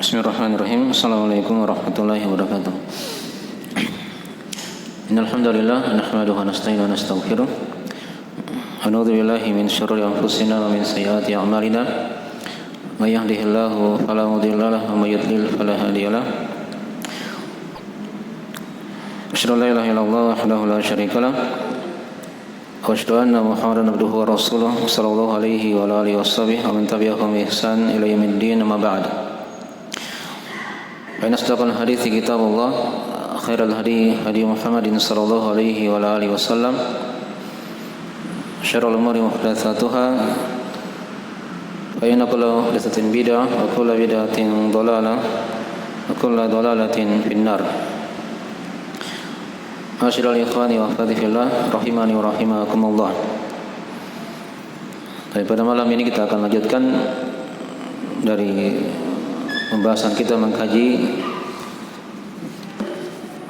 Bismillahirrahmanirrahim. Assalamualaikum warahmatullahi wabarakatuh. Innal hamdalillah nahmaduhu wa nasta'inu wa nastaghfiruh. Wa na'udzu billahi min syururi anfusina wa min sayyiati a'malina. May yahdihillahu fala mudilla lahu wa may yudlil fala hadiya lahu. Asyhadu an la ilaha illallah wahdahu la syarika lahu wa asyhadu anna Muhammadan abduhu wa rasuluhu sallallahu alaihi wa alihi washabbihi wa man tabi'ahum bi ihsan ila yaumiddin amma ba'd. فإن أصدق الحديث كتاب الله خير الهدي هدي محمد صلى الله عليه وآله وسلم شر الأمور محدثاتها فإن كل محدثة بدعة وكل بدعة ضلالة وكل ضلالة في النار. Masyiral ikhwani wa akhwati fillah rahimani wa rahimakumullah. Pada malam ini kita akan lanjutkan dari pembahasan kita mengkaji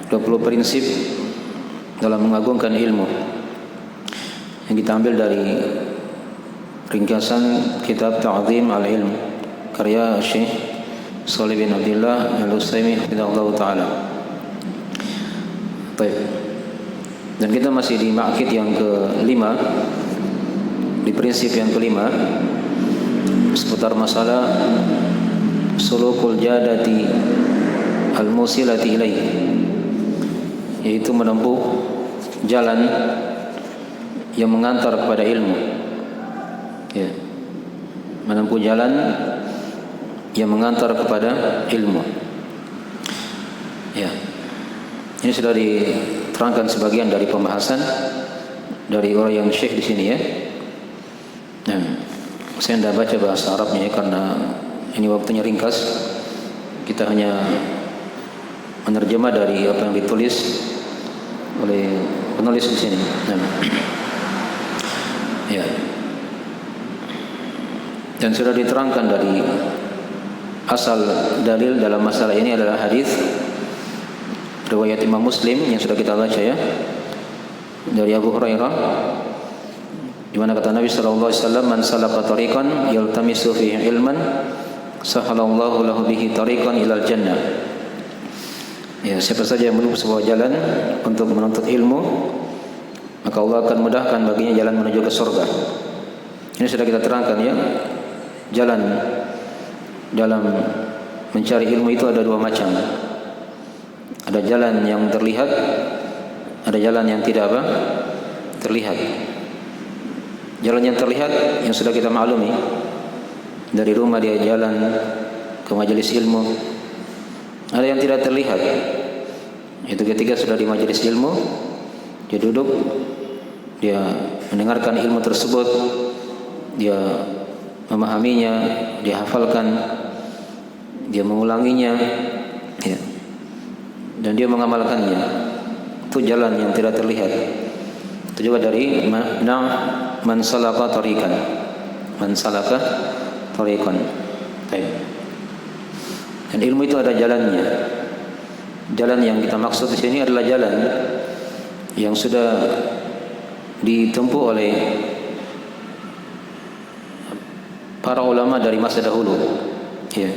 20 prinsip dalam mengagungkan ilmu yang kita ambil dari ringkasan kitab Ta'zim al-Ilm karya Syekh Shalih bin Abdullah Al-Utsaimin hafizahullah taala. Baik. Dan kita masih di ma'kid yang kelima, di prinsip yang kelima seputar masalah sulukul jadati al-musilati ilaih, yaitu menempuh jalan yang mengantar kepada ilmu, ya, menempuh jalan yang mengantar kepada ilmu, ya. Ini sudah diterangkan sebagian dari pembahasan dari orang yang syekh di sini, ya. Nah, saya tidak baca bahasa Arabnya ya, karena ini waktunya ringkas. Kita hanya menerjemah dari apa yang ditulis oleh penulis di sini. Ya. Dan sudah diterangkan dari asal dalil dalam masalah ini adalah hadis riwayat Imam Muslim yang sudah kita baca ya, dari Abu Hurairah, di mana kata Nabi sallallahu alaihi wasallam, "Man salaka tariqan yaltamisu fihi ilman sahalallahu lahu bihi tariqan ilal jannah." Ya, siapa saja yang menempuh sebuah jalan untuk menuntut ilmu, maka Allah akan mudahkan baginya jalan menuju ke surga. Ini sudah kita terangkan ya. Jalan dalam mencari ilmu itu ada dua macam. Ada jalan yang terlihat, ada jalan yang tidak terlihat. Jalan yang terlihat yang sudah kita maklumi, dari rumah dia jalan ke majelis ilmu. Ada yang tidak terlihat, itu ketika sudah di majelis ilmu, dia duduk, dia mendengarkan ilmu tersebut, dia memahaminya, dia hafalkan, dia mengulanginya, ya, dan dia mengamalkannya. Itu jalan yang tidak terlihat. Itu juga dari man salaka tariqan, man salaka tariqan. Baik. Dan ilmu itu ada jalannya. Jalan yang kita maksud di sini adalah jalan yang sudah ditempuh oleh para ulama dari masa dahulu. Ya.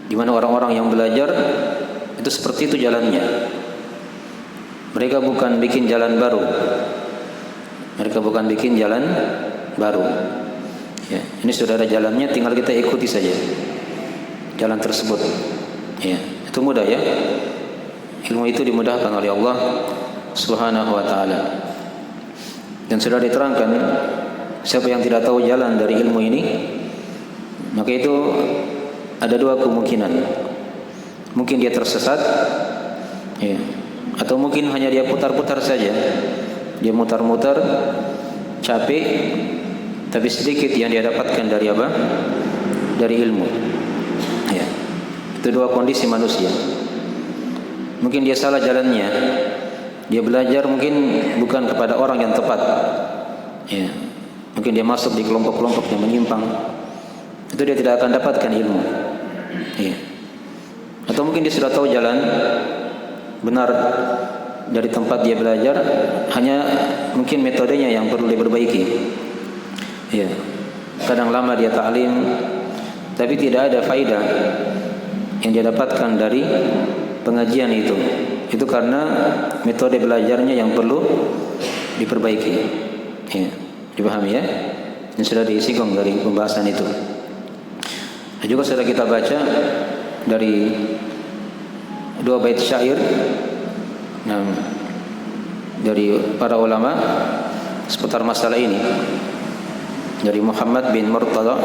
Di mana orang-orang yang belajar itu seperti itu jalannya. Mereka bukan bikin jalan baru. Mereka bukan bikin jalan baru. Ya, ini sudah ada jalannya, tinggal kita ikuti saja jalan tersebut. Ya, itu mudah ya. Ilmu itu dimudahkan oleh Allah Subhanahu wa taala. Dan sudah diterangkan, siapa yang tidak tahu jalan dari ilmu ini, maka itu ada dua kemungkinan. Mungkin dia tersesat, ya, atau mungkin hanya dia putar-putar saja. Dia mutar-mutar, capek, tapi sedikit yang dia dapatkan dari apa? Dari ilmu. Ya. Itu dua kondisi manusia. Mungkin dia salah jalannya. Dia belajar mungkin bukan kepada orang yang tepat. Ya. Mungkin dia masuk di kelompok-kelompok yang menyimpang. Itu dia tidak akan dapatkan ilmu. Ya. Atau mungkin dia sudah tahu jalan benar dari tempat dia belajar, hanya mungkin metodenya yang perlu diperbaiki. Ya. Kadang lama dia ta'lim, tapi tidak ada faidah. yang dia dapatkan dari pengajian itu. Itu karena metode belajarnya yang perlu diperbaiki. Ya, dipahami ya? Yang sudah disinggung dari pembahasan itu. Dan juga sudah kita baca dari 2 bait syair dari para ulama seputar masalah ini. Dari Muhammad bin Murtada,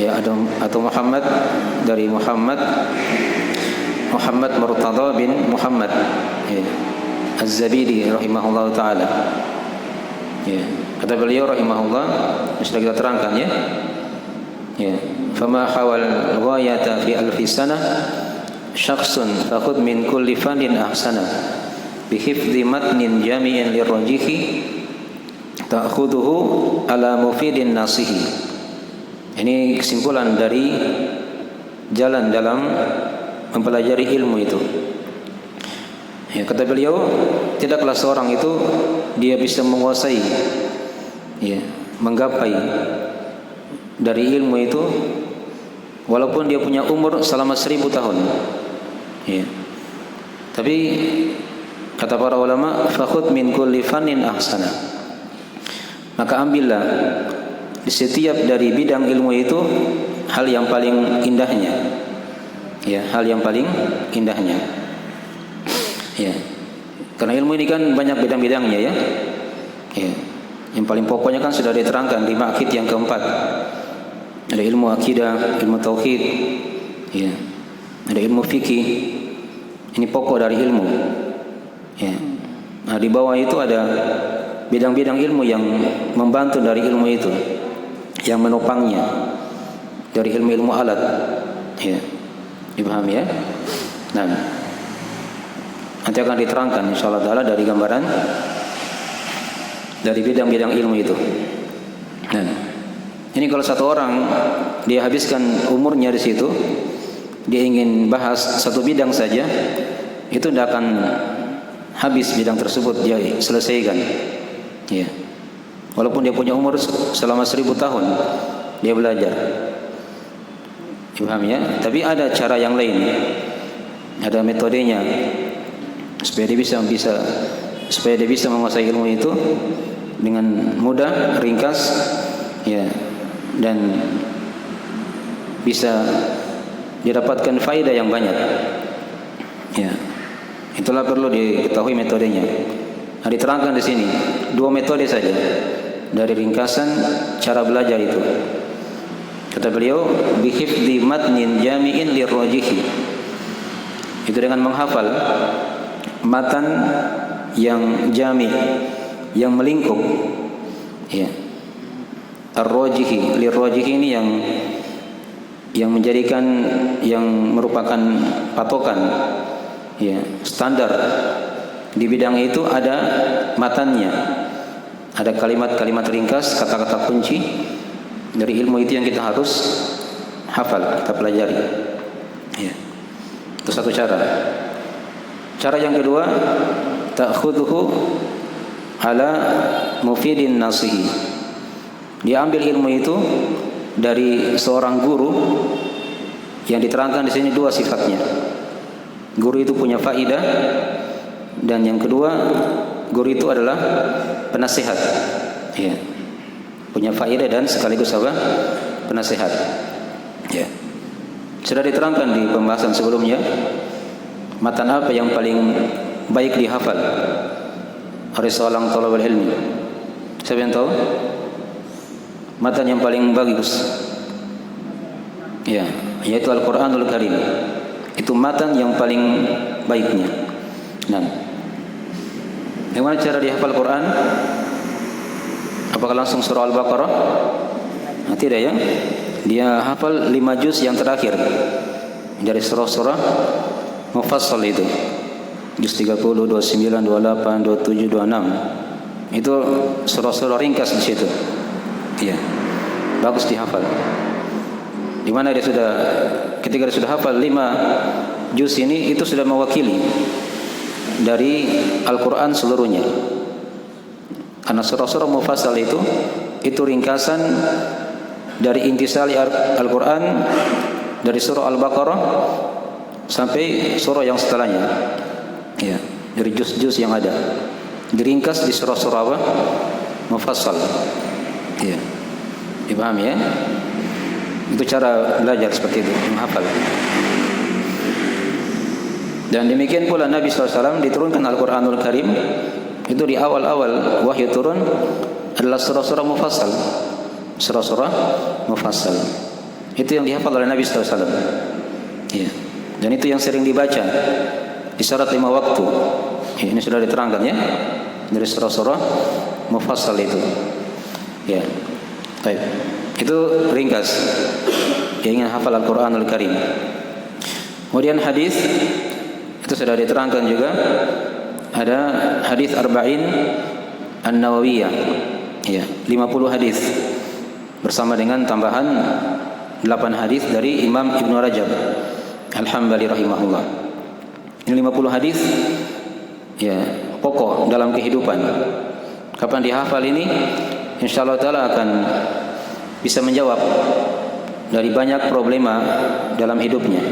ya, atau Muhammad dari Muhammad Murtada bin Muhammad, ya, Az-Zabidi rahimahullah taala. Ya, kata beliau rahimahullah, sudah kita terangkan ya. Ya, fama hawal ghayata fi alfi sanah syakhsun fakhudh min kulli fannin ahsana bi hifdzi matnin jami'in lirajihi ta'khudhuhu ala mufidin nasihi. Ini kesimpulan dari jalan dalam mempelajari ilmu itu. Ya, kata beliau, tidaklah seorang itu dia bisa menguasai, ya, menggapai dari ilmu itu walaupun dia punya umur selama 1000 tahun. Ya. Tapi kata para ulama, fakhudh min kulli fannin ahsana. Maka ambillah di setiap dari bidang ilmu itu hal yang paling indahnya. Ya, hal yang paling indahnya. Ya. Karena ilmu ini kan banyak bidang-bidangnya ya. Ya. Yang paling pokoknya kan sudah diterangkan di maqid yang keempat. Ada ilmu akidah, ilmu tauhid, ya. Ada ilmu fikih. Ini pokok dari ilmu. Ya. Nah, di bawah itu ada bidang-bidang ilmu yang membantu dari ilmu itu, yang menopangnya dari ilmu-ilmu alat. Ya. Dipahami ya? Nah, nanti akan diterangkan insyaallah taala dari gambaran dari bidang-bidang ilmu itu. Nah, ini kalau satu orang dia habiskan umurnya di situ, dia ingin bahas satu bidang saja, itu tidak akan habis bidang tersebut dia selesaikan. Ya. Walaupun dia punya umur selama 1000 tahun dia belajar. Paham ya? Tapi ada cara yang lain. Ada metodenya supaya dia bisa menguasai ilmu itu dengan mudah, ringkas, ya, dan bisa didapatkan faedah yang banyak. Ya. Itulah perlu diketahui metodenya. Nah, diterangkan di sini 2 metode saja dari ringkasan cara belajar itu. Kata beliau, bihifdzi matnin jami'in lirajihi. Itu dengan menghafal matan yang jami', yang melingkup. Ya. Ar-rajihi, lirajihi ini yang menjadikan, yang merupakan patokan, ya, standar di bidang itu ada matannya, ada kalimat-kalimat ringkas, kata-kata kunci dari ilmu itu yang kita harus hafal, kita pelajari. Ya. Itu satu cara. Cara yang kedua, ta'khudhuhu ala mufidin nasihi. Dia ambil ilmu itu dari seorang guru yang diterangkan di sini 2 sifatnya. Guru itu punya faidah, dan yang kedua, guru itu adalah penasihat. Ya. Punya faedah dan sekaligus apa? Penasihat. Ya. Sudah diterangkan di pembahasan sebelumnya, matan apa yang paling baik dihafal oleh seorang thalabul ilmi? Siapa yang tahu? Matan yang paling bagus, ya, yaitu Al-Quranul Karim. Itu matan yang paling baiknya. Nah, bagaimana cara dihafal Quran? Apakah langsung surah Al-Baqarah? Nah, tidak ya. Dia hafal 5 juz yang terakhir dari surah-surah mufassal itu. Juz 30, 29, 28, 27, 26. Itu surah-surah ringkas di situ. Ya, bagus dihafal. Di mana dia sudah, ketika dia sudah hafal 5 juz ini, itu sudah mewakili dari Al-Quran seluruhnya. Karena surah-surah mufassal itu ringkasan dari intisali Al-Quran dari surah Al-Baqarah sampai surah yang setelahnya. Ya, dari juz-juz yang ada. Diringkas di surah-surah apa? Mufassal. Ya. Dipahami ya? Itu cara belajar seperti itu, menghafal. Dan demikian pula Nabi SAW diturunkan Al-Quranul Karim. Itu di awal-awal wahyu turun adalah surah-surah mufassal. Surah-surah mufassal. Itu yang dihafal oleh Nabi SAW. Ya. Dan itu yang sering dibaca di salat 5 waktu. Ya, ini sudah diterangkan ya dari surah-surah mufassal itu. Ya. Baik. Itu ringkas. Yang ingin hafal Al-Quranul Karim. Kemudian hadis itu sudah diterangkan juga. Ada hadis Arba'in An-Nawawiyah. Ya, 50 hadis bersama dengan tambahan 8 hadis dari Imam Ibn Rajab Al-Hambali rahimahullah. Ini 50 hadis ya, pokok dalam kehidupan. Kapan dihafal ini, insyaallah taala akan bisa menjawab dari banyak problema dalam hidupnya,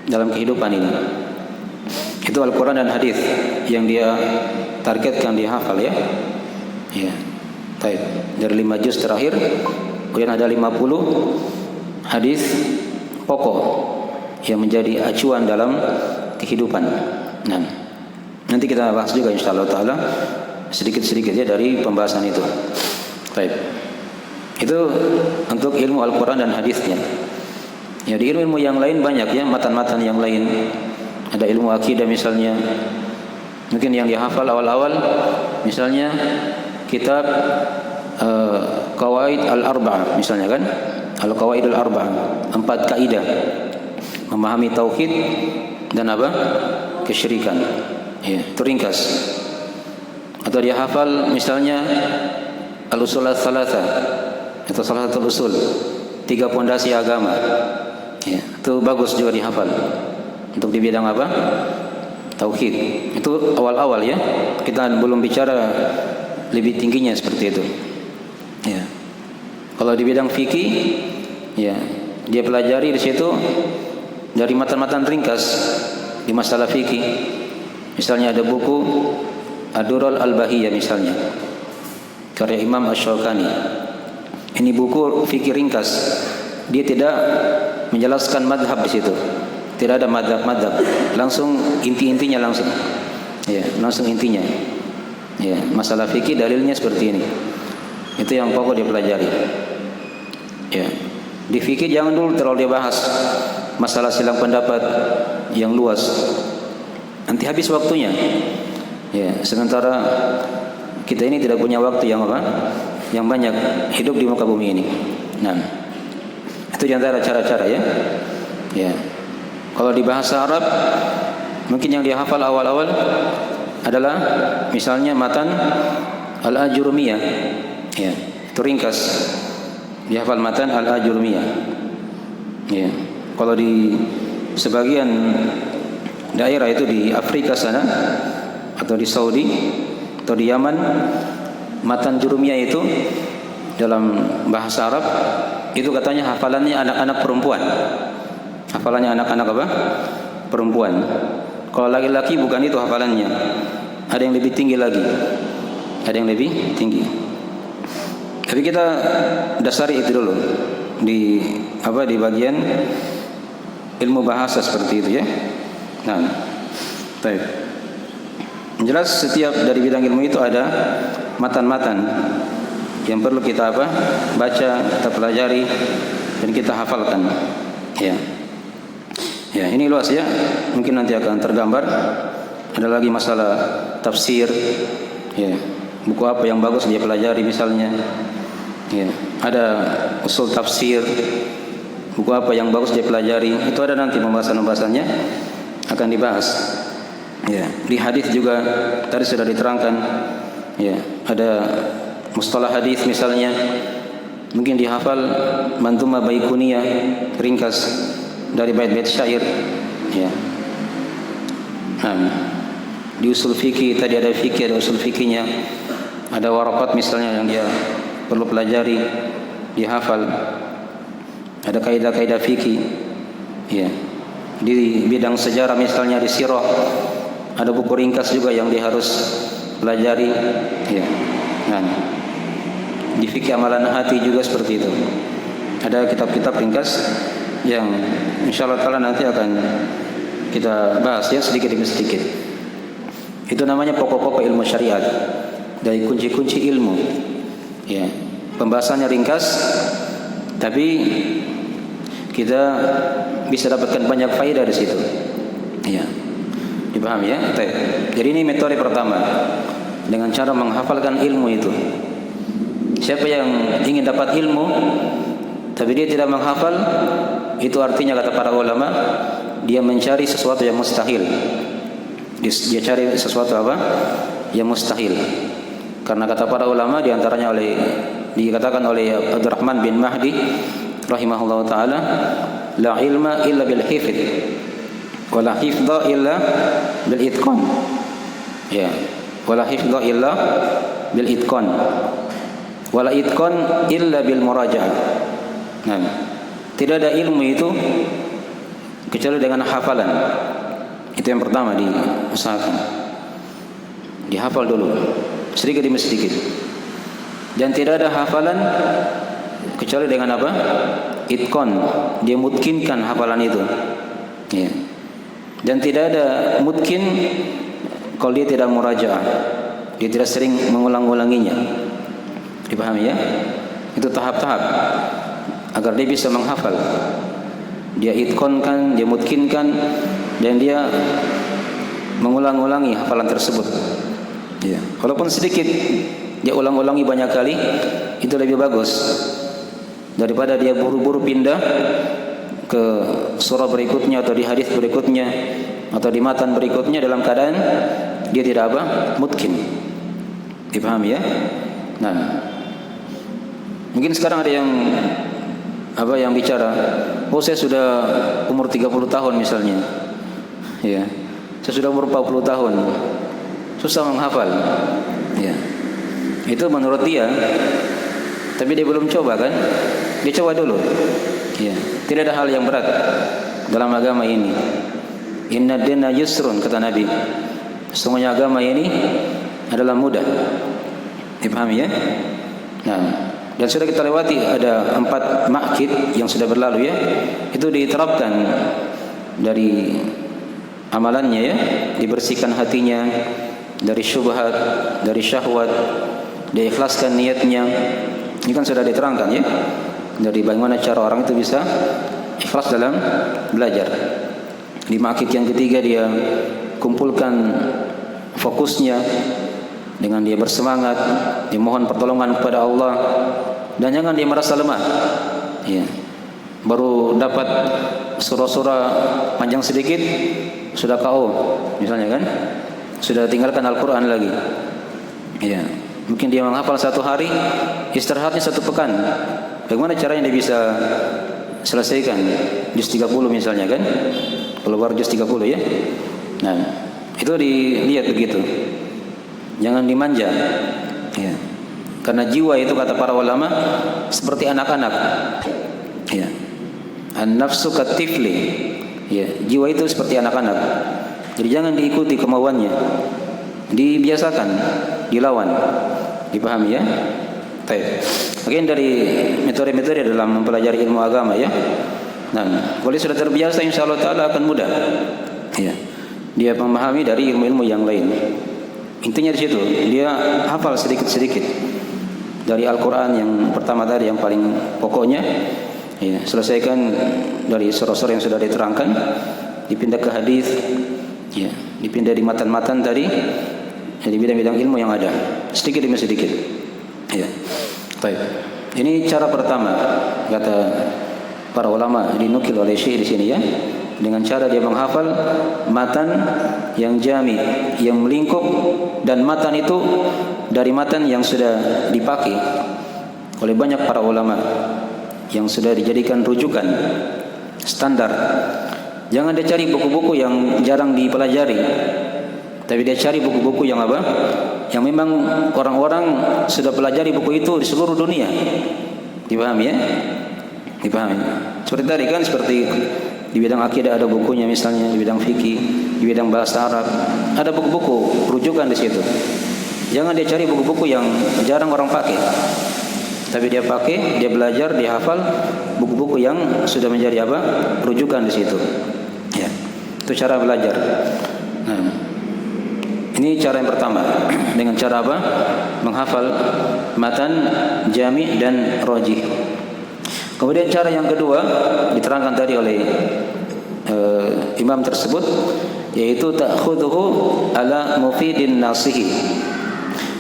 dalam kehidupan ini. Itu Al-Quran dan hadis yang dia targetkan dihafal ya. Ya. Baik. Dari 5 juz terakhir, kemudian ada 50 hadis pokok yang menjadi acuan dalam kehidupan. Nah, nanti kita bahas juga insyaallah taala sedikit-sedikit ya dari pembahasan itu. Baik. Itu untuk ilmu Al-Quran dan hadisnya. Ya, di ilmu yang lain banyak ya, matan-matan yang lain. Ada ilmu akidah misalnya. Mungkin yang dihafal awal-awal misalnya kitab Qawaid Al-Arba'ah misalnya kan. Al-Qawaid Al-Arba'ah, 4 kaidah memahami tauhid dan apa? Kesyirikan. Ya, itu ringkas. Atau dia hafal misalnya Al-Usul Ats-Tsalatsa. Itu salah satu usul 3 pondasi agama. Ya, itu bagus juga dihafal. Untuk di bidang apa? Tauhid. Itu awal-awal ya. Kita belum bicara lebih tingginya seperti itu. Ya. Kalau di bidang fikih, ya, dia pelajari di situ dari matan-matan ringkas di masalah fikih. Misalnya ada buku Ad-Durrul Al-Bahiyah misalnya, karya Imam Asy-Syaukani. Ini buku fikih ringkas. Dia tidak menjelaskan madhab di situ. Tidak ada madhab, langsung inti-intinya langsung. Ya, langsung intinya. Ya, masalah fikih dalilnya seperti ini. Itu yang pokok dia pelajari. Ya. Di fikih jangan dulu terlalu dibahas masalah silang pendapat yang luas. Nanti habis waktunya. Ya, sementara kita ini tidak punya waktu yang apa? Yang banyak hidup di muka bumi ini. Nah, itu di antara cara-cara ya. Ya. Kalau di bahasa Arab mungkin yang dihafal awal-awal adalah misalnya matan Al-Ajurumiyah. Ya, itu ringkas. Dihafal matan Al-Ajurumiyah. Ya. Kalau di sebagian daerah itu di Afrika sana atau di Saudi atau di Yaman, matan Jurumiyah itu dalam bahasa Arab itu katanya hafalannya anak-anak perempuan. Hafalannya anak-anak apa? Perempuan. Kalau laki-laki bukan itu hafalannya. Ada yang lebih tinggi lagi. Ada yang lebih tinggi. Tapi kita dasari itu dulu di apa? Di bagian ilmu bahasa seperti itu ya. Nah, baik. Jelas setiap dari bidang ilmu itu ada matan-matan yang perlu kita apa? Baca, kita pelajari dan kita hafalkan. Ya. Ya, ini luas ya. Mungkin nanti akan tergambar. Ada lagi masalah tafsir. Ya. Buku apa yang bagus dia pelajari misalnya. Ya. Ada usul tafsir. Buku apa yang bagus dia pelajari. Itu ada nanti pembahasan-pembahasannya akan dibahas. Ya, di hadis juga tadi sudah diterangkan. Ya, ada mustalah hadis misalnya. Mungkin dihafal Manzumah Baiquniyah ringkas dari bait-bait syair. Ya. Di usul fikih tadi ada fikih, ada usul fikihnya. Ada waraqat misalnya yang dia perlu pelajari, dihafal. Ada kaidah-kaidah fikih Ya. Di bidang sejarah misalnya di sirah ada buku ringkas juga yang dia harus pelajari. Ya. Nah, di fikih amalan hati juga seperti itu. Ada kitab-kitab ringkas yang insyaallah taala nanti akan kita bahas ya sedikit demi sedikit. Itu namanya pokok-pokok ilmu syariat, dari kunci-kunci ilmu. Ya, pembahasannya ringkas, tapi kita bisa dapatkan banyak faedah di situ. Ya, dipahami ya? Jadi ini metode pertama dengan cara menghafalkan ilmu itu. Siapa yang ingin dapat ilmu tapi dia tidak menghafal, itu artinya kata para ulama dia mencari sesuatu yang mustahil. Dia cari sesuatu apa? Yang mustahil. Karena kata para ulama diantaranya dikatakan oleh Abdurrahman bin Mahdi rahimahullah taala, la ilma illa bil hifdz wa la hifdza illa bil itqan. Ya, wa la hifdza illa bil itqan wa la itqan illa bil muraja'ah. Nah, tidak ada ilmu itu kecuali dengan hafalan. Itu yang pertama diusahakan. Dihafal dulu sedikit demi sedikit. Dan tidak ada hafalan kecuali dengan apa? Itqan, dia mutkinkan hafalan itu. Ya. Dan tidak ada mutkin kalau dia tidak murajaah. Dia tidak sering mengulang-ulanginya. Dipahami ya? Itu tahap-tahap agar dia bisa menghafal. Dia itqankan, dia mutkinkan, dan dia mengulang-ulangi hafalan tersebut. Ya. Walaupun sedikit dia ulang-ulangi banyak kali, itu lebih bagus daripada dia buru-buru pindah ke surah berikutnya atau di hadis berikutnya atau di matan berikutnya dalam keadaan dia tidak apa? Mutkin. Dipahami ya? Nah, mungkin sekarang ada yang bicara, oh saya sudah umur 30 tahun misalnya. Ya. Saya sudah umur 40 tahun. Susah menghafal. Ya. Itu menurut dia. Tapi dia belum coba kan? Dia coba dulu. Ya. Tidak ada hal yang berat dalam agama ini. Inna dina yusrun, kata Nabi. Sesungguhnya agama ini adalah mudah. Dipahami ya? Nah, dan sudah kita lewati ada 4 makkid yang sudah berlalu ya. Itu diterapkan dari amalannya ya, dibersihkan hatinya dari syubhat, dari syahwat, diikhlaskan niatnya. Ini kan sudah diterangkan ya, dari bagaimana cara orang itu bisa ikhlas dalam belajar. Di makkid yang ketiga dia kumpulkan fokusnya dengan dia bersemangat, dia mohon pertolongan kepada Allah, dan jangan dia merasa lemah. Ya. Baru dapat surah-surah panjang sedikit sudah KO misalnya kan, sudah tinggalkan Al-Quran lagi. Ya. Mungkin dia menghafal 1 hari, istirahatnya 1 pekan. Bagaimana caranya dia bisa selesaikan juz 30 misalnya kan, keluar juz 30 ya. Nah, itu dilihat begitu. Jangan dimanja. Ya. Karena jiwa itu kata para ulama seperti anak-anak. Ya. An-nafsu katifli. Ya, jiwa itu seperti anak-anak. Jadi jangan diikuti kemauannya. Dibiasakan, dilawan. Dipahami ya? Baik. Mungkin dari metode-metode dalam mempelajari ilmu agama ya. Nah, kalau sudah terbiasa insyaallah taala akan mudah. Ya. Dia memahami dari ilmu-ilmu yang lain. Intinya di situ, dia hafal sedikit-sedikit dari Al-Quran yang pertama tadi, yang paling pokoknya. Ya, selesaikan dari surah-surah yang sudah diterangkan, dipindah ke hadis, ya, dipindah di matan-matan tadi, di bidang-bidang ilmu yang ada, sedikit demi sedikit. Ya, baik. Ini cara pertama, kata para ulama, dinukil oleh Syekh di sini ya. Dengan cara dia menghafal matan yang jami, yang melingkup, dan matan itu dari matan yang sudah dipakai oleh banyak para ulama, yang sudah dijadikan rujukan standar. Jangan dia cari buku-buku yang jarang dipelajari, tapi dia cari buku-buku yang apa? Yang memang orang-orang sudah pelajari buku itu di seluruh dunia. Dipahami ya? Dipahami. Seperti tadi kan, seperti Di bidang akidah ada bukunya misalnya, di bidang fikih, di bidang bahasa Arab, ada buku-buku rujukan di situ. Jangan dia cari buku-buku yang jarang orang pakai. Tapi dia pakai, dia belajar, dia hafal buku-buku yang sudah menjadi apa? Rujukan di situ. Ya. Itu cara belajar. Nah, ini cara yang pertama. Dengan cara apa? Menghafal matan, jami' dan rajih. Kemudian cara yang kedua diterangkan tadi oleh imam tersebut, yaitu ta'khudhuhu ala mufidin nasihi.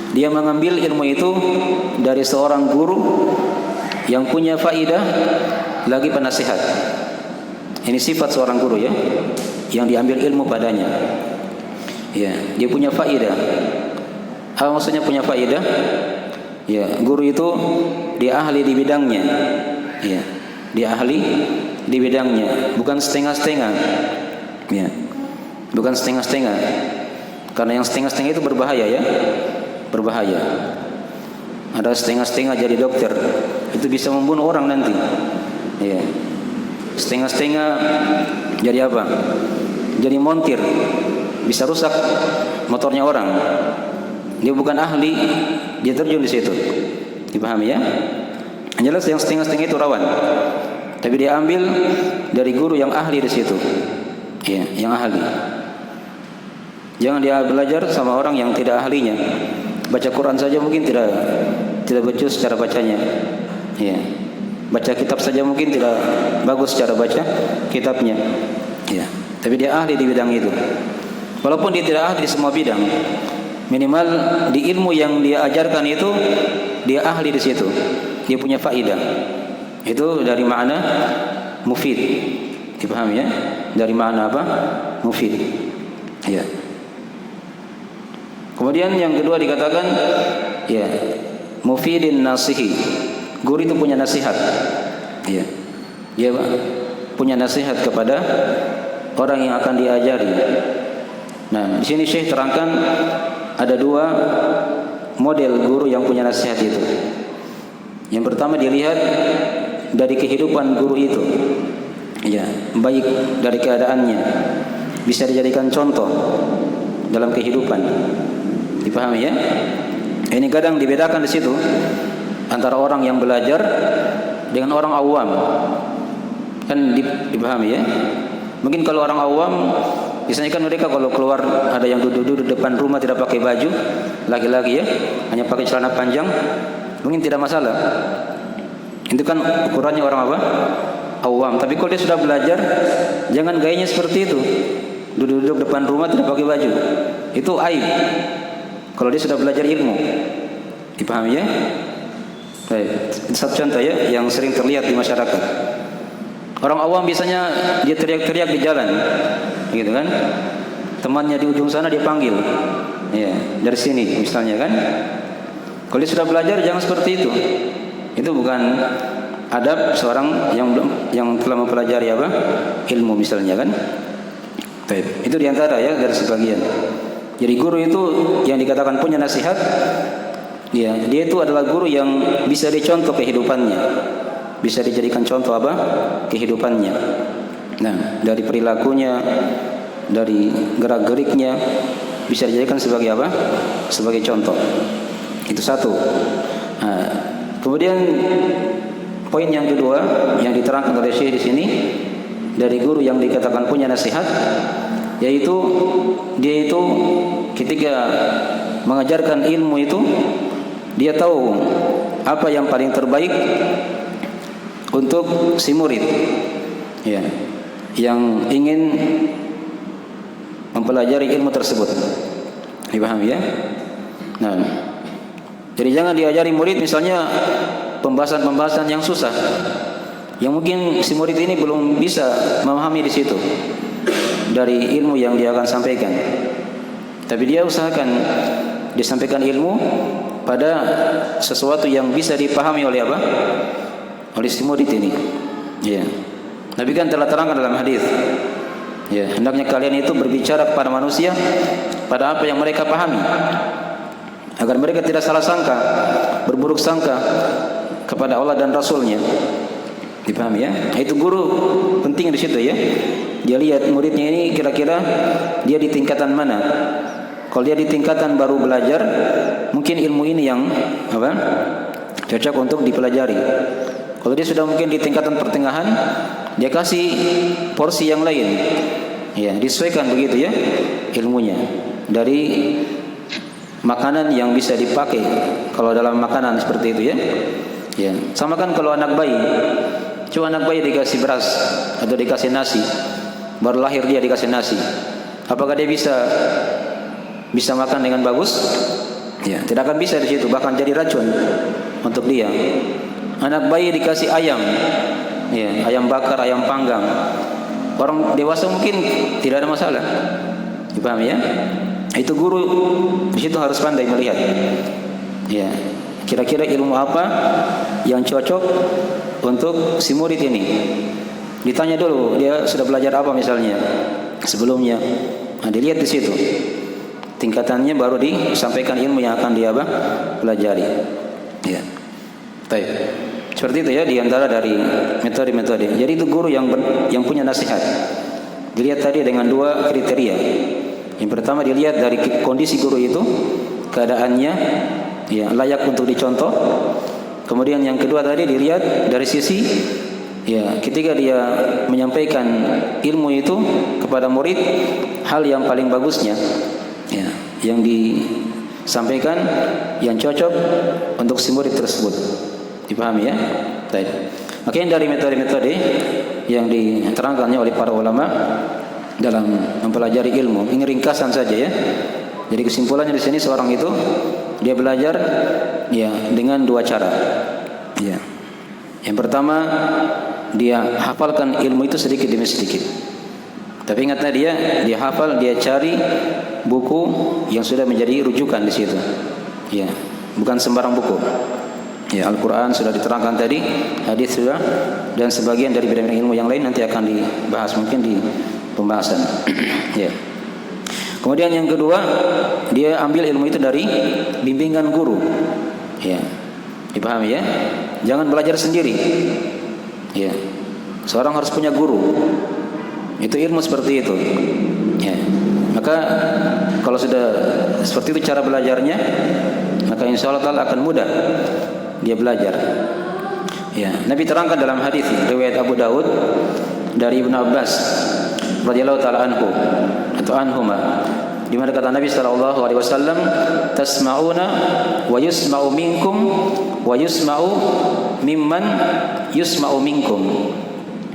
Dia mengambil ilmu itu dari seorang guru yang punya faidah lagi penasihat. Ini sifat seorang guru ya, yang diambil ilmu padanya. Ya, dia punya faidah. Apa maksudnya punya faidah? Ya, guru itu dia ahli di bidangnya. Ya, dia ahli di bidangnya, bukan setengah-setengah. Ya, bukan setengah-setengah. Karena yang setengah-setengah itu berbahaya ya, berbahaya. Ada setengah-setengah jadi dokter, itu bisa membunuh orang nanti. Ya, setengah-setengah jadi apa? Jadi montir, bisa rusak motornya orang. Dia bukan ahli, dia terjun di situ. Dipahami ya? Jelas yang setengah-setengah itu rawan. Tapi dia ambil dari guru yang ahli di situ. Ya, yang ahli. Jangan dia belajar sama orang yang tidak ahlinya. Baca Quran saja mungkin tidak becus cara bacanya. Ya. Baca kitab saja mungkin tidak bagus cara baca kitabnya. Ya. Tapi dia ahli di bidang itu. Walaupun dia tidak ahli di semua bidang, minimal di ilmu yang dia ajarkan itu dia ahli di situ. Dia punya faidah. Itu dari makna mufid. Dipahami ya? Dari makna apa? Mufid. Ya. Kemudian yang kedua dikatakan ya, mufidin nasihi. Guru itu punya nasihat. Ya. Dia punya nasihat kepada orang yang akan diajari. Nah, di sini Syekh terangkan ada dua model guru yang punya nasihat itu. Yang pertama dilihat dari kehidupan guru itu. Ya, baik dari keadaannya, bisa dijadikan contoh dalam kehidupan. Dipahami ya? Ini kadang dibedakan di situ antara orang yang belajar dengan orang awam. Kan dipahami ya? Mungkin kalau orang awam, biasanya kan mereka kalau keluar ada yang duduk-duduk depan rumah tidak pakai baju, laki-laki ya, hanya pakai celana panjang, mungkin tidak masalah. Itu kan ukurannya orang apa? Awam. Tapi kalau dia sudah belajar, jangan gayanya seperti itu. Duduk-duduk depan rumah tidak pakai baju. Itu aib. Kalau dia sudah belajar ilmu. Dipahami ya? Baik. Satu contoh ya yang sering terlihat di masyarakat. Orang awam biasanya dia teriak-teriak di jalan. Gitu kan? Temannya di ujung sana dia panggil. Ya, dari sini misalnya kan. Kalau dia sudah belajar jangan seperti itu. Itu bukan adab seorang yang telah mempelajari apa? Ilmu misalnya kan. Baik. Itu diantara ya dari sebagian. Jadi guru itu yang dikatakan punya nasihat, ya, dia itu adalah guru yang bisa dicontoh kehidupannya, bisa dijadikan contoh apa? Kehidupannya. Nah, dari perilakunya, dari gerak-geriknya, bisa dijadikan sebagai apa? Sebagai contoh. Itu satu. Nah, kemudian poin yang kedua yang diterangkan oleh Syekh di sini dari guru yang dikatakan punya nasihat, yaitu dia itu ketika mengajarkan ilmu itu dia tahu apa yang paling terbaik untuk si murid, ya, yang ingin mempelajari ilmu tersebut. Dipahami ya? Nah, jadi jangan diajari murid misalnya pembahasan-pembahasan yang susah, yang mungkin si murid ini belum bisa memahami di situ dari ilmu yang dia akan sampaikan. Tapi dia usahakan disampaikan ilmu pada sesuatu yang bisa dipahami oleh apa? Oleh si murid ini. Ya. Nabi kan telah terangkan dalam hadis. Ya, hendaknya kalian itu berbicara kepada manusia pada apa yang mereka pahami, agar mereka tidak salah sangka, berburuk sangka kepada Allah dan Rasul-Nya. Dipahami ya? Itu guru penting di situ ya. Dia lihat muridnya ini kira-kira dia di tingkatan mana. Kalau dia di tingkatan baru belajar, mungkin ilmu ini yang cocok untuk dipelajari. Kalau dia sudah mungkin di tingkatan pertengahan, dia kasih porsi yang lain. Ya, disesuaikan begitu ya ilmunya dari makanan yang bisa dipakai. Kalau dalam makanan seperti itu ya. Ya, sama kan kalau anak bayi. Coba anak bayi dikasih beras atau dikasih nasi, baru lahir dia dikasih nasi. Apakah dia bisa makan dengan bagus? Ya, tidak akan bisa di situ, bahkan jadi racun untuk dia. Anak bayi dikasih ayam, ya, ayam bakar, ayam panggang. Orang dewasa mungkin tidak ada masalah. Dipahami ya? Itu guru di situ harus pandai melihat. Ya, kira-kira ilmu apa yang cocok untuk si murid ini. Ditanya dulu dia sudah belajar apa misalnya sebelumnya. Nah, dilihat di situ tingkatannya, baru disampaikan ilmu yang akan dia pelajari. Ya. Baik. Seperti itu ya diantara dari metode-metode. Jadi itu guru yang punya nasihat. Dilihat tadi dengan dua kriteria. Yang pertama dilihat dari kondisi guru itu, keadaannya ya layak untuk dicontoh. Kemudian yang kedua tadi dilihat dari sisi ya ketika dia menyampaikan ilmu itu kepada murid, hal yang paling bagusnya ya yang disampaikan yang cocok untuk si murid tersebut. Dipahami ya? Baik. Makanya dari metode-metode yang diterangkannya oleh para ulama dalam mempelajari ilmu, ini ringkasan saja ya. Jadi kesimpulannya di sini seorang itu dia belajar ya dengan dua cara. Ya. Yang pertama dia hafalkan ilmu itu sedikit demi sedikit. Tapi ingatlah dia hafal, dia cari buku yang sudah menjadi rujukan di situ. Ya, bukan sembarang buku. Ya, Al-Quran sudah diterangkan tadi, hadis sudah, dan sebagian dari bidang ilmu yang lain nanti akan dibahas mungkin di pembahasan. Ya. Kemudian yang kedua, dia ambil ilmu itu dari bimbingan guru. Ya. Dipahami ya? Jangan belajar sendiri. Ya. Seorang harus punya guru. Itu ilmu seperti itu. Ya. Maka kalau sudah seperti itu cara belajarnya, maka insya Allah Ta'ala akan mudah dia belajar. Ya. Nabi terangkan dalam hadis riwayat Abu Daud dari Ibnu Abbas radhiyallahu ta'ala anhu atau anhuma, di mana kata Nabi sallallahu alaihi wasallam, tasma'una wa yusma'u minkum wa yusma'u mimman yusma'u minkum.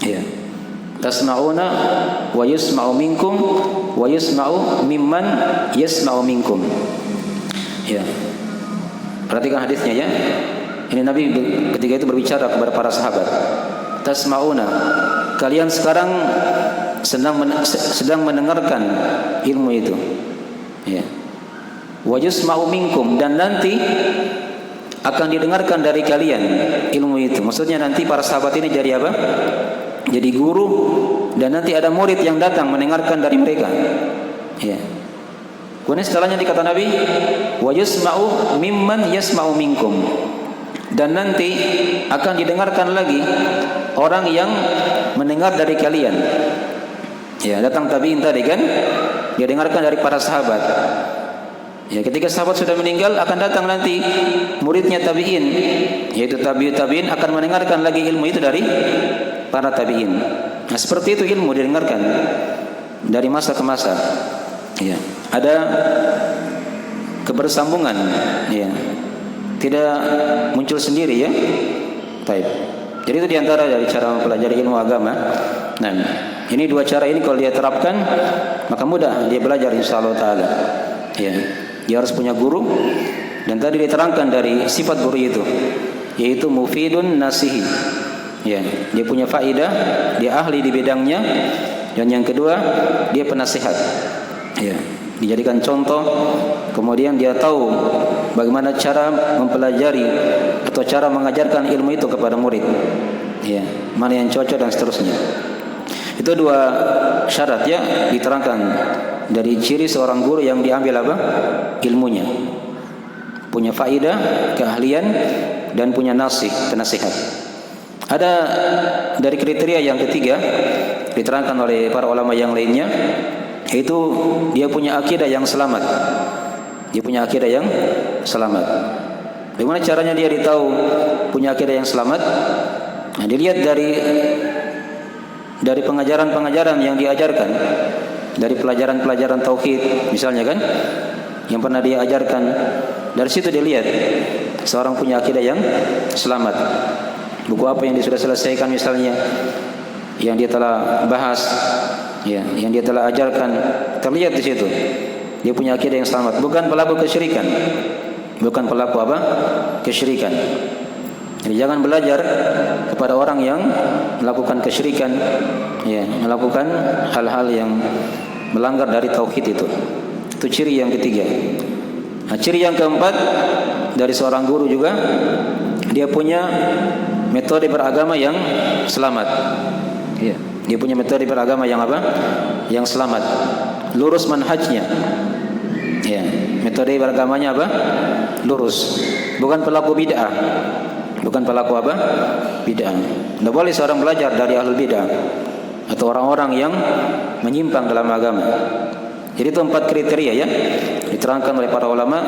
Ya. Tasma'una wa yusma'u minkum wa yusma'u mimman yasma'u minkum. Ya. Perhatikan hadisnya ya. Ini Nabi ketika itu berbicara kepada para sahabat. Tasma'una, kalian sekarang sedang mendengarkan ilmu itu. Ya. Wa yusma'u minkum, dan nanti akan didengarkan dari kalian ilmu itu. Maksudnya nanti para sahabat ini jadi apa? Jadi guru, dan nanti ada murid yang datang mendengarkan dari mereka. Ya. Kemudian setelahnya dikata Nabi, wa yusma'u mimman yasma'u minkum, dan nanti akan didengarkan lagi orang yang mendengar dari kalian. Ya, datang tabi'in tadi kan, dia dengarkan dari para sahabat. Ya, ketika sahabat sudah meninggal, akan datang nanti muridnya tabi'in, yaitu tabi'in akan mendengarkan lagi ilmu itu dari para tabi'in. Nah, seperti itu ilmu didengarkan dari masa ke masa. Ya, ada kebersambungan, ya. Tidak muncul sendiri ya. Baik. Jadi itu diantara dari cara mempelajari ilmu agama. Nah, ini dua cara ini kalau dia terapkan, maka mudah dia belajar insyaallah taala. Ya, dia harus punya guru, dan tadi diterangkan dari sifat guru itu, yaitu mufidun nasihi. Ya, dia punya faedah, dia ahli di bidangnya, dan yang kedua dia penasihat. Ya, dijadikan contoh, kemudian dia tahu bagaimana cara mempelajari atau cara mengajarkan ilmu itu kepada murid. Ya, mana yang cocok dan seterusnya. Itu dua syarat ya diterangkan dari ciri seorang guru yang diambil apa? Ilmunya. Punya faedah, keahlian, dan punya nasih, penasihat. Ada dari kriteria yang ketiga diterangkan oleh para ulama yang lainnya, yaitu dia punya akidah yang selamat. Dia punya akidah yang selamat. Bagaimana caranya dia ditahu punya akidah yang selamat? Nah, dilihat dari pengajaran-pengajaran yang diajarkan, dari pelajaran-pelajaran tauhid misalnya kan, yang pernah dia ajarkan. Dari situ dilihat seorang punya akidah yang selamat. Buku apa yang dia sudah selesaikan misalnya, yang dia telah bahas, ya, yang dia telah ajarkan, terlihat di situ dia punya akidah yang selamat, bukan pelaku kesyirikan. Bukan pelaku apa? Kesyirikan. Jadi jangan belajar kepada orang yang melakukan kesyirikan, ya, melakukan hal-hal yang melanggar dari tauhid itu. Itu ciri yang ketiga. Nah, ciri yang keempat dari seorang guru juga, dia punya metode beragama yang selamat. Ya, dia punya metode beragama yang apa? Yang selamat. Lurus manhajnya. Ya, metode beragamanya apa? Lurus. Bukan pelaku bid'ah. Bukan pelaku apa? Bid'ah. Tidak boleh seorang belajar dari ahlul bid'ah atau orang-orang yang menyimpang dalam agama. Jadi itu 4 kriteria ya, diterangkan oleh para ulama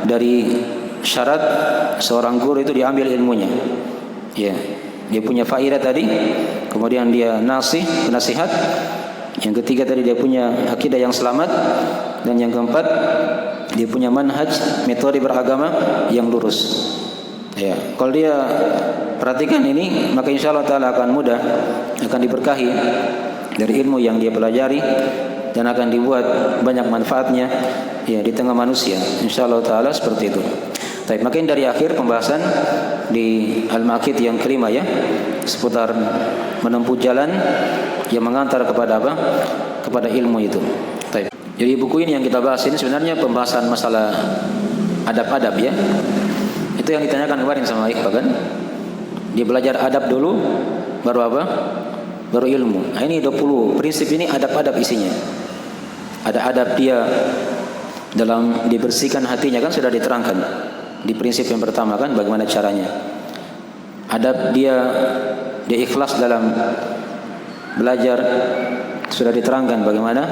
dari syarat seorang guru itu diambil ilmunya. Ya, dia punya faedah tadi, kemudian dia nasihat. Yang ketiga tadi dia punya akidah yang selamat, dan yang keempat dia punya manhaj, metode beragama yang lurus. Ya, kalau dia perhatikan ini, maka insya Allah Taala akan mudah, akan diberkahi dari ilmu yang dia pelajari, dan akan dibuat banyak manfaatnya ya di tengah manusia. Insya Allah Taala seperti itu. Baik, makin dari akhir pembahasan di Al-Maqid yang kelima ya, seputar menempuh jalan yang mengantar kepada apa? Kepada ilmu itu. Baik. Jadi buku ini yang kita bahas ini sebenarnya pembahasan masalah adab-adab ya. Itu yang ditanyakan kemarin sama Iqbal kan. Dia belajar adab dulu, baru apa? Baru ilmu. Nah, ini 20 prinsip ini adab-adab isinya. Ada adab dia dalam dibersihkan hatinya kan sudah diterangkan di prinsip yang pertama kan, bagaimana caranya. Adab dia ikhlas dalam belajar sudah diterangkan bagaimana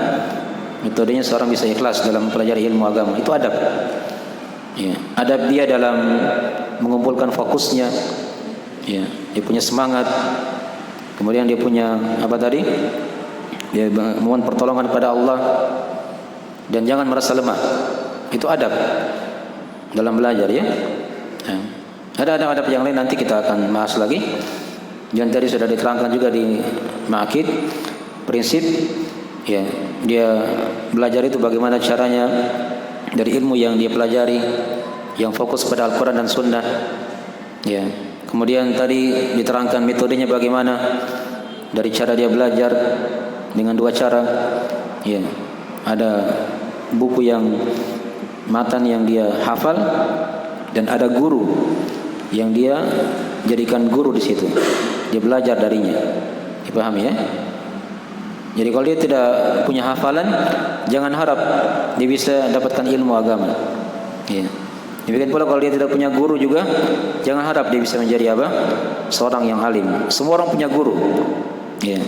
metodenya seorang bisa ikhlas dalam mempelajari ilmu agama. Itu adab. Ya, adab dia dalam mengumpulkan fokusnya. Ya, dia punya semangat. Kemudian dia punya apa tadi? Dia mohon pertolongan kepada Allah dan jangan merasa lemah. Itu adab dalam belajar ya. Ada adab-adab yang lain nanti kita akan bahas lagi. Yang tadi sudah diterangkan juga di Maqid prinsip ya, dia belajar itu bagaimana caranya dari ilmu yang dia pelajari yang fokus pada Al-Quran dan Sunnah ya. Kemudian tadi diterangkan metodenya bagaimana, dari cara dia belajar dengan 2 cara ya. Ada buku yang matan yang dia hafal, dan ada guru yang dia jadikan guru di situ. Dia belajar darinya. Dipahami ya? Jadi kalau dia tidak punya hafalan, jangan harap dia bisa dapatkan ilmu agama. Ya. Demikian pula kalau dia tidak punya guru juga, jangan harap dia bisa menjadi apa? Seorang yang alim. Semua orang punya guru. Ya.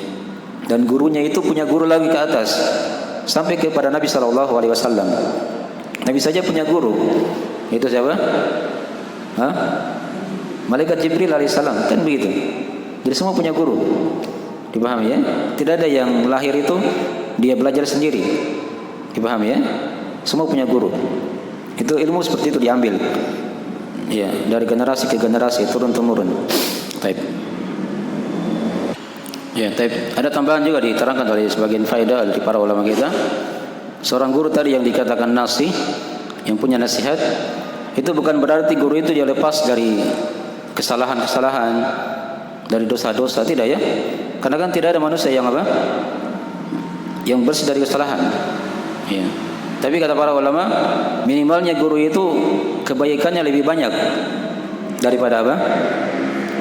Dan gurunya itu punya guru lagi ke atas, sampai kepada Nabi SAW. Nabi saja punya guru. Itu siapa? Malaikat Jibril alaihissalam, kan begitu. Jadi semua punya guru. Dipahami ya? Tidak ada yang lahir itu dia belajar sendiri. Dipahami ya? Semua punya guru. Itu ilmu seperti itu diambil. Ya, dari generasi ke generasi, turun temurun. Baik. Ya, ada tambahan juga diterangkan oleh sebagian faedah dari para ulama kita. Seorang guru tadi yang dikatakan nasih, yang punya nasihat, itu bukan berarti guru itu dia lepas dari kesalahan-kesalahan, dari dosa-dosa, tidak ya. Karena kan tidak ada manusia yang apa? Yang bersih dari kesalahan. Ya. Tapi kata para ulama, minimalnya guru itu kebaikannya lebih banyak daripada apa?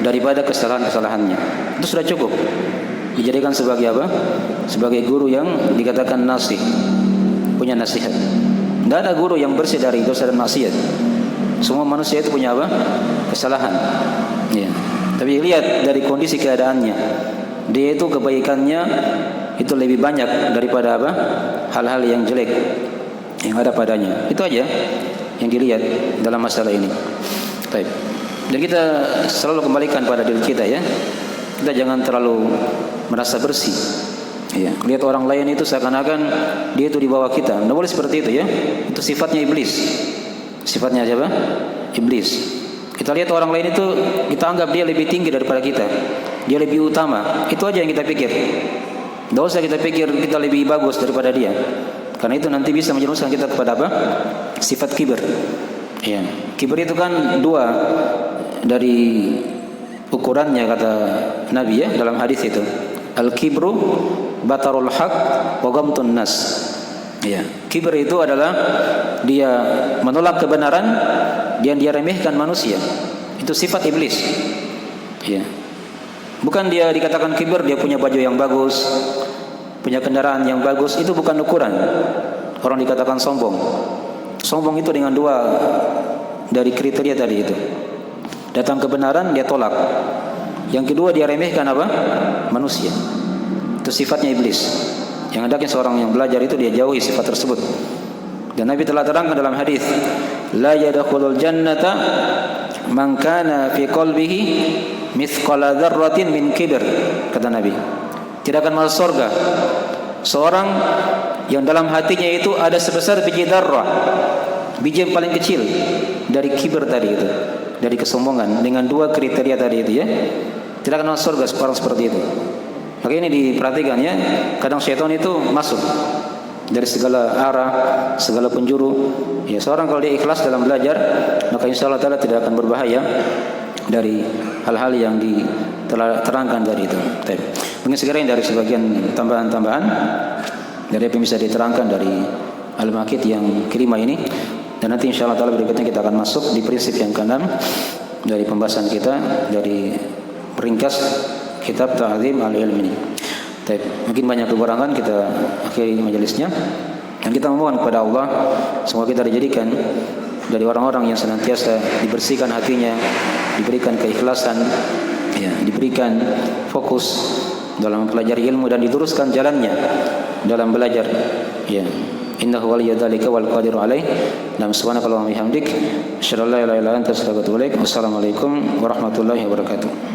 Daripada kesalahan-kesalahannya. Itu sudah cukup dijadikan sebagai apa? Sebagai guru yang dikatakan nasih, punya nasihat. Tidak ada guru yang bersih dari dosa dan maksiat. Semua manusia itu punya apa? Kesalahan. Ya. Tapi lihat dari kondisi keadaannya, dia itu kebaikannya itu lebih banyak daripada apa? Hal-hal yang jelek yang ada padanya. Itu aja yang dilihat dalam masalah ini. Baik. Dan kita selalu kembalikan pada diri kita ya. Kita jangan terlalu merasa bersih. Ya, lihat orang lain itu seakan-akan dia itu di bawah kita. Tidak boleh seperti itu ya. Itu sifatnya iblis. Sifatnya siapa? Iblis. Kita lihat orang lain itu, kita anggap dia lebih tinggi daripada kita. Dia lebih utama. Itu aja yang kita pikir. Tidak usah kita pikir kita lebih bagus daripada dia. Karena itu nanti bisa menjerumuskan kita kepada apa? Sifat kibir. Ya, kibir itu kan dua dari ukurannya kata Nabi ya dalam hadis itu. Al-kibru batarul haq wa ghamtun nas. Ya, kibir itu adalah dia menolak kebenaran dan dia remehkan manusia. Itu sifat iblis. Ya. Bukan dia dikatakan kibir dia punya baju yang bagus, punya kendaraan yang bagus, itu bukan ukuran. Orang dikatakan sombong. Sombong itu dengan dua dari kriteria tadi itu. Datang kebenaran dia tolak. Yang kedua dia remehkan apa? Manusia. Itu sifatnya iblis. Yang hendaknya seorang yang belajar itu dia jauhi sifat tersebut. Dan Nabi telah terangkan dalam hadis, la yadkhulul jannata man kana fi qalbihi mithqala dzarratin min kibr, kata Nabi. Tidak akan masuk surga seorang yang dalam hatinya itu ada sebesar biji darrah, biji yang paling kecil dari kibir tadi itu, dari kesombongan, dengan dua kriteria tadi itu ya. Tidak akan masuk surga orang seperti itu. Maka ini diperhatikan ya. Kadang syaitan itu masuk dari segala arah, segala penjuru. Ya, seorang kalau dia ikhlas dalam belajar, maka insyaallah taala tidak akan berbahaya dari hal-hal yang diterangkan dari itu. Mungkin sekarang dari sebagian tambahan-tambahan dari apa yang bisa diterangkan dari Al-Maqid yang kelima ini, dan nanti insyaallah taala berikutnya kita akan masuk di prinsip yang keenam dari pembahasan kita dari ringkas kitab Ta'zim al-Ilm ini. Mungkin banyak kekurangan, kita akhiri majelisnya dan kita memohon kepada Allah semoga kita dijadikan dari orang-orang yang senantiasa dibersihkan hatinya, diberikan keikhlasan, ya, diberikan fokus dalam mempelajari ilmu dan diluruskan jalannya dalam belajar. Ya, innahu waliyudzalika wal qadiru alaih. Subhanakallahumma wa bihamdik, asyhadu an la ilaha illa anta, astaghfiruka wa atubu ilaik. Wassalamualaikum warahmatullahi wabarakatuh.